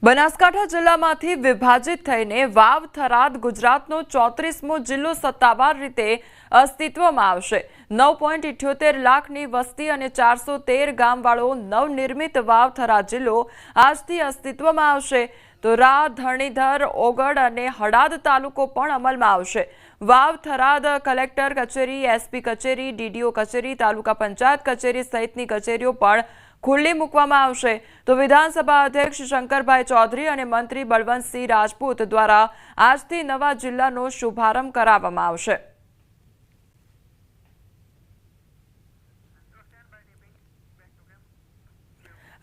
બનાસકાંઠા જિલ્લામાંથી વિભાજિત થઈને વાવ થરાદ ગુજરાતનો 34મો જિલ્લો સત્તાવાર રીતે અસ્તિત્વમાં આવશે। 9.78 લાખની વસ્તી અને 413 ગામવાળો નવનિર્મિત વાવ થરાદ જિલ્લો આજથી અસ્તિત્વમાં આવશે। તો રા, ધરણીધર, ઓગડ અને હડાદ તાલુકો પણ અમલમાં આવશે। વાવ થરાદ કલેક્ટર કચેરી, એસપી કચેરી, ડીડીઓ કચેરી, તાલુકા પંચાયત કચેરી સહિતની કચેરીઓ પણ खुल्ली मूकवामां आवशे। तो विधानसभा अध्यक्ष शंकरभाई चौधरी और मंत्री बलवंतसिंह राजपूत द्वारा आजथी नवा जिल्लानो शुभारंभ करावामां आवशे।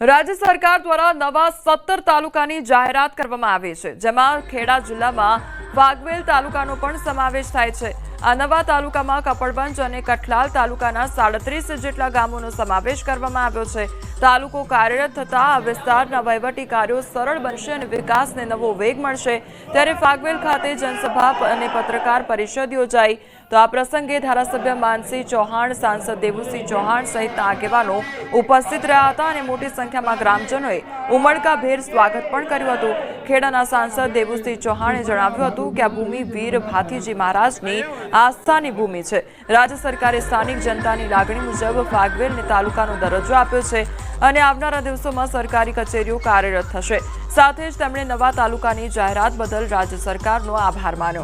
राज्य सरकार द्वारा नवा 17 तालुकानी जाहेरात करवामां आवी छे, जेमां खेड़ा जिल्लामां वाघवेल तालुकानो पण समावेश थाय छे। आ नवा तालुकामां कपड़बंज और कठलाल तालुकाना 37 जेटला गामोनो समावेश करवामां आव्यो छे। तालुको कार्यरत थता आ विस्तारना वहीवटी कार्यो सरळ बनशे अने विकासने नवो वेग मळशे। त्यारे फागवेल खाते जनसभा अने पत्रकार परिषद योजाई। तो आ प्रसंगे धारासभ्य मानसिंह चौहान, सांसद देवुसिंह चौहान सहितना आगेवानो उपस्थित रह्या हता अने मोटी संख्यामां ग्रामजनोए उमळकाभेर स्वागत पण कर्युं हतुं। खेडाना सांसद देवुसिंह चौहाणे जणाव्युं हतुं के आ भूमि वीर भाथीजी महाराजनी आस्थानी भूमि छे। राज्य सरकारे स्थानिक जनतानी लागणी मुजब फागवेलने तालुकानो दरज्जो आप्यो छे અને આવનારા દિવસોમાં સરકારી કચેરીઓ કાર્યરત થશે। સાથે જ તેમણે નવા તાલુકાની જાહેરાત બદલ રાજ્ય સરકારનો આભાર માન્યો।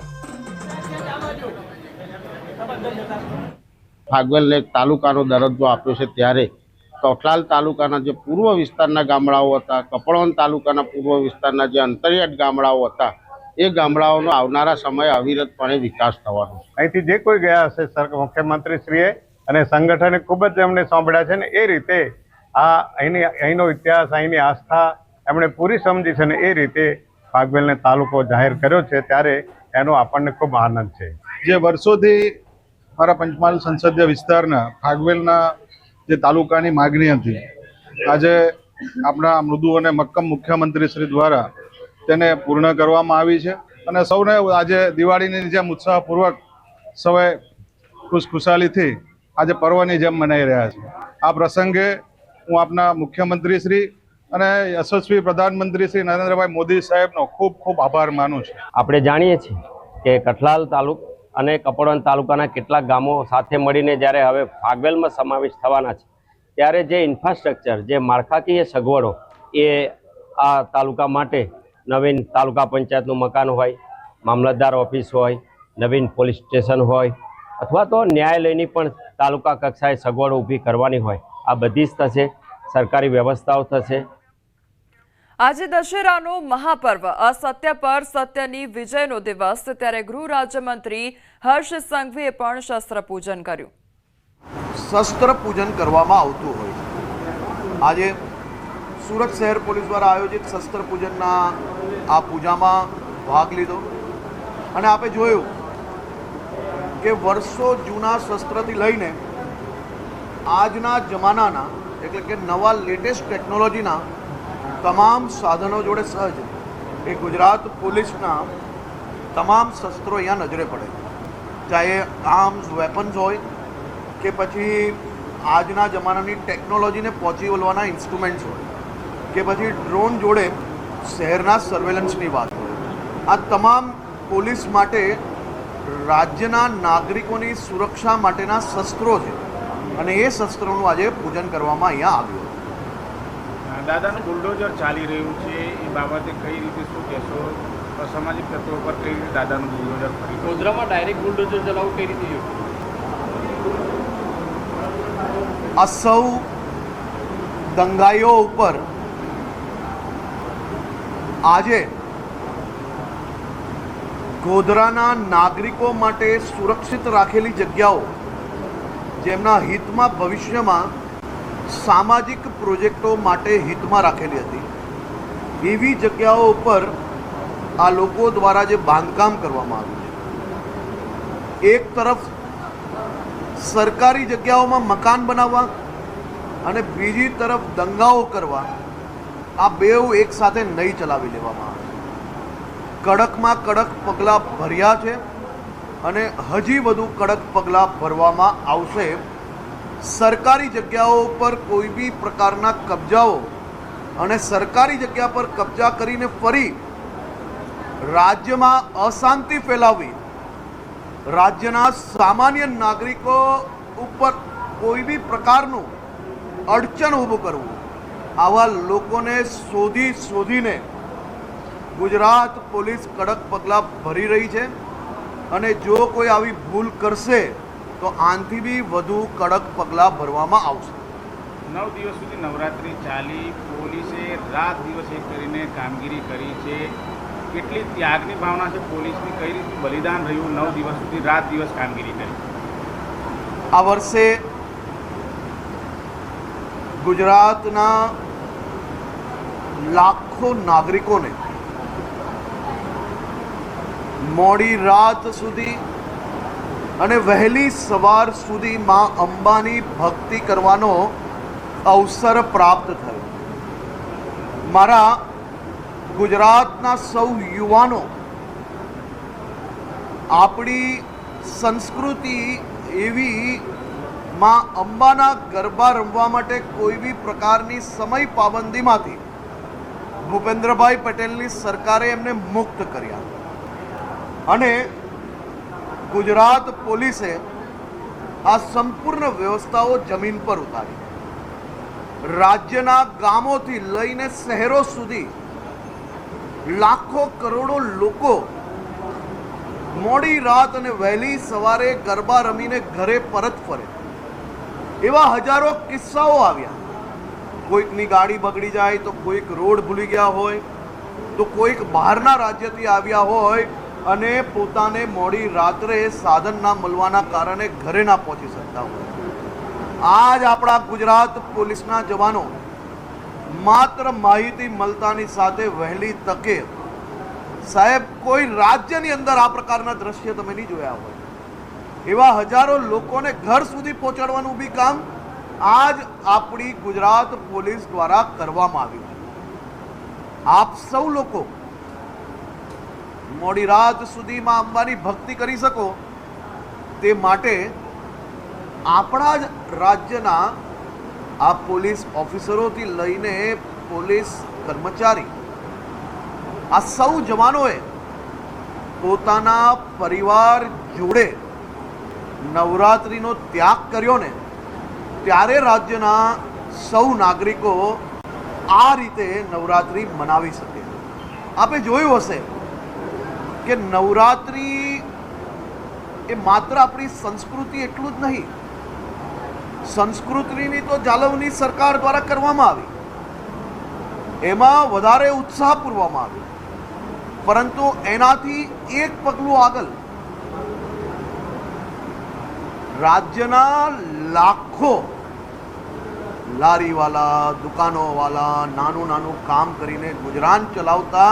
फागवेलने तालुकानो दरज્જો આપ્યો છે ત્યારે કઠલાલ તાલુકાના જે પૂર્વ વિસ્તારના ગામડાઓ હતા, કપડવંજ તાલુકાના પૂર્વ વિસ્તારના જે અંતરિયાળ ગામડાઓ હતા, એ ગામડાઓનો આવનારા સમયે અવિરતપણે વિકાસ થવાનો છે। અહીંથી જે કોઈ ગયા હશે મુખ્યમંત્રીશ્રીએ અને સંગઠને ખૂબ જ એમને સાંભળ્યા છે ને એ રીતે આ અહીંનો ઇતિહાસ, અહીંની આસ્થા એમણે પૂરી સમજી છે ને એ રીતે ફાગવેલને તાલુકો જાહેર કર્યો છે ત્યારે એનો આપણને ખૂબ આનંદ છે। જે વર્ષોથી મારા પંચમહાલ સંસદીય વિસ્તારના ફાગવેલના જે તાલુકાની માગણી હતી, આજે આપણા મૃદુ અને મક્કમ મુખ્યમંત્રીશ્રી દ્વારા તેને પૂર્ણ કરવામાં આવી છે અને સૌને આજે દિવાળીની જેમ ઉત્સાહપૂર્વક સૌએ ખુશખુશાલીથી આજે પર્વની જેમ મનાઈ રહ્યા છે। આ પ્રસંગે હું આપના મુખ્યમંત્રીશ્રી અને યશસ્વી પ્રધાનમંત્રી શ્રી નરેન્દ્રભાઈ મોદી સાહેબનો ખૂબ ખૂબ આભાર માનું છું। આપણે જાણીએ છીએ કે કઠલાલ તાલુક અને કપડવંજ તાલુકાના કેટલાક ગામો સાથે મળીને જ્યારે હવે ફાગવેલમાં સમાવેશ થવાના છે ત્યારે જે ઇન્ફ્રાસ્ટ્રક્ચર, જે માળખાકીય સગવડો એ આ તાલુકા માટે નવીન તાલુકા પંચાયતનું મકાન હોય, મામલતદાર ઓફિસ હોય, નવીન પોલીસ સ્ટેશન હોય અથવા તો ન્યાયાલયની પણ તાલુકા કક્ષાએ સગવડો ઊભી કરવાની હોય, આ બધી જ થશે। સરકારી વ્યવસ્થાઓ થશે। આજે દશેરાનો મહાપર્વ, અસત્ય પર સત્યની વિજયનો દિવસ, ત્યારે ગૃહ રાજ્યમંત્રી હર્ષ સંઘવીએ પણ શસ્ત્ર પૂજન કર્યું। શસ્ત્ર પૂજન કરવામાં આવતું હોય આજે સુરત શહેર પોલીસ દ્વારા આયોજિત શસ્ત્ર પૂજનના આ પૂજામાં ભાગ લીધો અને આપણે જોયું કે વર્ષો જૂના શસ્ત્રથી લઈને આજના જમાનાના એટલે કે નવા લેટેસ્ટ ટેકનોલોજીના તમામ સાધનો જોડે સહજ એ ગુજરાત પોલીસના તમામ શસ્ત્રો અહીંયા નજરે પડે, ચાહે આર્મ્સ, વેપન્સ હોય કે પછી આજના જમાનાની ટેકનોલોજીને પહોંચી વળવાના ઇન્સ્ટ્રુમેન્ટ્સ હોય કે પછી ડ્રોન જોડે શહેરના સર્વેલન્સની વાત હોય, આ તમામ પોલીસ માટે રાજ્યના નાગરિકોની સુરક્ષા માટેના શસ્ત્રો છે અને એ શસ્ત્રોનું આજે પૂજન કરવામાં અહીંયા આવ્યું। દાદાનું બુલડોઝર ચાલી રહ્યું છે, એ બાબતે કઈ રીતે શું કહેશો? અસામાજિક તત્વો પર કઈ રીતે દાદાનું બુલડોઝર ફરી ગોધરામાં ડાયરેક્ટ બુલડોઝર ચલાવવું કઈ રીતે યોગ્ય? આ સૌ દંગાઈઓ ઉપર આજે ગોધરાના નાગરિકો માટે સુરક્ષિત રાખેલી જગ્યાઓ જેમના હિતમાં ભવિષ્યમાં સામાજિક પ્રોજેક્ટો માટે હિતમાં રાખેલી હતી એવી જગ્યાઓ ઉપર આ લોકો દ્વારા જે બાંધકામ કરવામાં આવ્યું છે, એક તરફ સરકારી જગ્યાઓમાં મકાન બનાવવા અને બીજી તરફ દંગાઓ કરવા, આ બેઉ એક સાથે નહીં ચલાવી લેવામાં આવે। કડકમાં કડક પગલાં ભર્યા છે અને હજી વધુ કડક પગલાં ભરવામાં આવશે। સરકારી જગ્યાઓ પર કોઈ બી પ્રકારના કબજાઓ અને સરકારી જગ્યા પર કબજા કરીને ફરી રાજ્યમાં અશાંતિ ફેલાવવી, રાજ્યના સામાન્ય નાગરિકો ઉપર કોઈ બી પ્રકારનું અડચણ ઊભું કરવું, આવા લોકોને શોધીને ગુજરાત પોલીસ કડક પગલાં ભરી રહી છે અને જો કોઈ આવી ભૂલ કરશે તો આનાથી બી વધુ કડક પગલાં ભરવામાં આવશે. 9 દિવસ સુધી નવરાત્રિ ચાલી, પોલીસે રાત દિવસ એક કરીને કામગીરી કરી છે. કેટલી ત્યાગની ભાવના છે પોલીસની, કઈ રીતે બલિદાન રહ્યું, 9 દિવસ સુધી રાત દિવસ કામગીરી કરી. આ વર્ષે ગુજરાતના લાખો નાગરિકોને મોડી રાત સુધી અને વહેલી સવાર સુધી માં અંબાની ભક્તિ કરવાનો અવસર પ્રાપ્ત થયો. મારા ગુજરાતના સૌ યુવાનો આપણી સંસ્કૃતિ એવી માં અંબાના ગરબા રમવા માટે કોઈ બી પ્રકારની સમય પાબંદીમાંથી ભૂપેન્દ્રભાઈ પટેલની સરકારે એમને મુક્ત કર્યા અને ગુજરાત પોલીસે આ સંપૂર્ણ વ્યવસ્થાઓ જમીન પર ઉતારી. રાજ્યના ગામોથી લઈને શહેરો સુધી લાખો કરોડો લોકો મોડી રાત અને વહેલી સવારે ગરબા રમીને ઘરે પરત ફરે, એવા હજારો કિસ્સાઓ આવ્યા. કોઈકની ગાડી બગડી જાય તો કોઈક રોડ ભૂલી ગયા હોય તો કોઈક બહારના રાજ્યથી આવ્યા હોય અને પોતાને મોડી રાત્રે સાધન ના મળવાના કારણે ઘરે ના પહોંચી શકતા હોય. આજ આપણા ગુજરાત પોલીસના જવાનો માત્ર માહિતી મળતાની સાથે વહેલી તકે, સાહેબ કોઈ રાજ્યની અંદર આ પ્રકારના દ્રશ્ય તમે નહીં જોયા હોય, એવા હજારો લોકોને ઘર સુધી પહોંચાડવાનું બી કામ આજ આપણી ગુજરાત પોલીસ દ્વારા કરવામાં આવ્યું છે. આપ સૌ લોકો મોડી રાત સુધીમાં અંબાની ભક્તિ કરી શકો તે માટે આપણા જ રાજ્યના આ પોલીસ ઓફિસરોથી લઈને પોલીસ કર્મચારી, આ સૌ જવાનોએ પોતાના પરિવાર જોડે નવરાત્રિનો ત્યાગ કર્યો ને, ત્યારે રાજ્યના સૌ નાગરિકો આ રીતે નવરાત્રિ મનાવી શકે. આપે જોયું હશે કે નવરાત્રિ એ માત્ર આપણી સંસ્કૃતિ એટલું જ નહીં, સંસ્કૃતિની તો જાળવણી સરકાર દ્વારા કરવામાં આવી, એમાં વધારે ઉત્સાહ પૂરવામાં આવ્યો, પરંતુ એનાથી એક પગલું આગળ રાજ્યના લાખો લારીવાલા, દુકાનોવાલા, નાનું કામ કરીને ગુજરાન ચલાવતા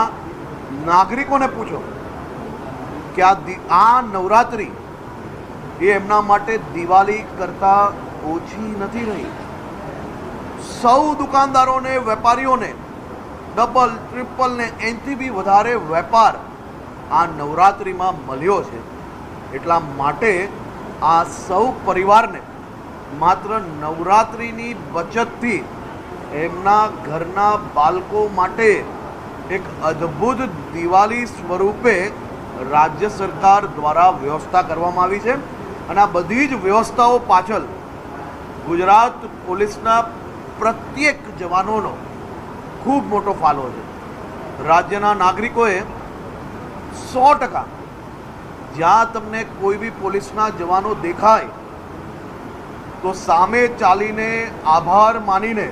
નાગરિકોને પૂછો કે આ નવરાત્રિ એ એમના માટે દિવાળી કરતા ઓછી નથી રહી. સૌ દુકાનદારોને, વેપારીઓને ડબલ, ટ્રિપલ ને એનાથી બી વધારે વેપાર આ નવરાત્રિમાં મળ્યો છે. એટલા માટે આ સૌ પરિવારને માત્ર નવરાત્રિની બચતથી એમના ઘરના બાળકો માટે એક અદ્ભુત દિવાળી સ્વરૂપે રાજ્ય સરકાર દ્વારા વ્યવસ્થા કરવામાં આવી છે અને આ બધી જ વ્યવસ્થાઓ પાછળ ગુજરાત પોલીસના પ્રત્યેક જવાનોનો ખૂબ મોટો ફાળો છે. રાજ્યના નાગરિકોએ 100% જ્યાં તમને કોઈ બી પોલીસના જવાનો દેખાય તો સામે ચાલીને આભાર માનીને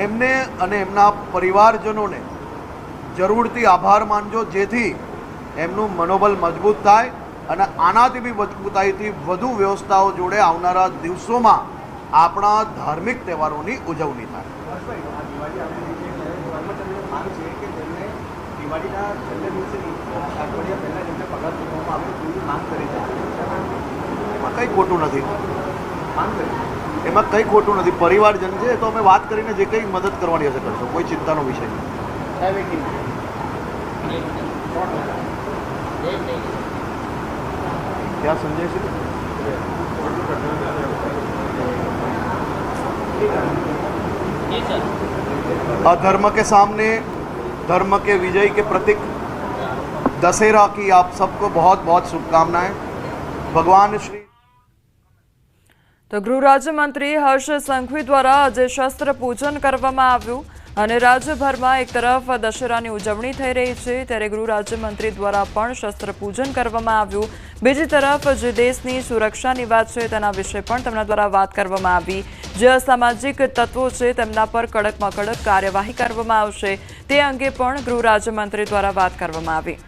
એમને અને એમના પરિવારજનોને જરૂરથી આભાર માનજો, જેથી એમનું મનોબળ મજબૂત થાય અને આનાથી બી મજબૂતાઈથી વધુ વ્યવસ્થાઓ જોડે આવનારા દિવસોમાં આપણા ધાર્મિક તહેવારોની ઉજવણી થાય. એમાં કંઈ ખોટું નથી, એમાં કંઈ ખોટું નથી. પરિવારજન છે તો અમે વાત કરીને જે કંઈ મદદ કરવાની હશે કરશો, કોઈ ચિંતાનો વિષય નહીં. ક્યાં સંજય છે? जी सर. अधर्म के सामने धर्म के विजय के प्रतीक दशहरा की आप सबको बहुत बहुत शुभकामनाएं। भगवान श्री તો ગૃહ રાજ્યમંત્રી હર્ષ સંઘવી દ્વારા આજે શસ્ત્ર પૂજન કરવામાં આવ્યું અને રાજ્યભરમાં એક તરફ દશેરાની ઉજવણી થઈ રહી છે ત્યારે ગૃહ રાજ્યમંત્રી દ્વારા પણ શસ્ત્ર પૂજન કરવામાં આવ્યું। બીજી તરફ જે દેશની સુરક્ષાની વાત છે તેના વિશે પણ તેમના દ્વારા વાત કરવામાં આવી। જે અસામાજિક તત્વો છે તેમના પર કડકમાં કડક કાર્યવાહી કરવામાં આવશે તે અંગે પણ ગૃહ રાજ્યમંત્રી દ્વારા વાત કરવામાં આવી।